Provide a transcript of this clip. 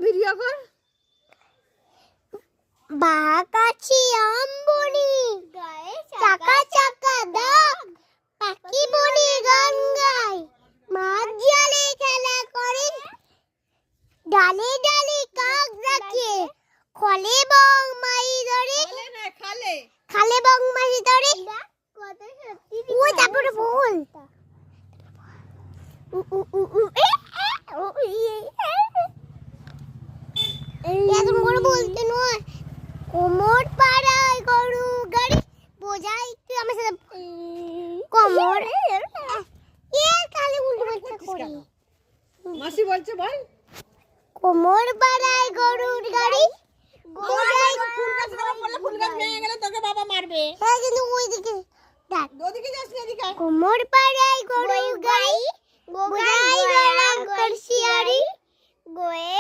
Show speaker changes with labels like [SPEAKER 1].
[SPEAKER 1] Video কর।
[SPEAKER 2] বাগাছি আমবনি গায়ে চাকা চাকা দাগ, পাখি বনে গান গায়, মাছ জালে খেলা করে, ডালে ডালে কাক ডাকে, খলে বং মাই ধরে,
[SPEAKER 1] খালে
[SPEAKER 2] খালে বং মাই ধরে। ওই তারপরে বল এরকম করে বলতে নয়। কোমর পাড়ায় গরু গাড়ি, বোঝাই তুই আমার সাথে কোমর কালে উল্টো পাল্টা করি।
[SPEAKER 1] মাসি বলছে বল।
[SPEAKER 2] কোমর পাড়ায় গরুর গাড়ি, বোঝাই
[SPEAKER 1] ফুল গাছ পড়লে ফুল গাছ ভেঙে গেলে তোকে বাবা মারবে।
[SPEAKER 2] হ্যাঁ কিন্তু ওইদিকে দেখ।
[SPEAKER 1] ওদিকে যাস না, এদিকে আয়।
[SPEAKER 2] কোমর পাড়ায় গরুর গাড়ি, বোঝাই গরম করছি আরি, গোয়ে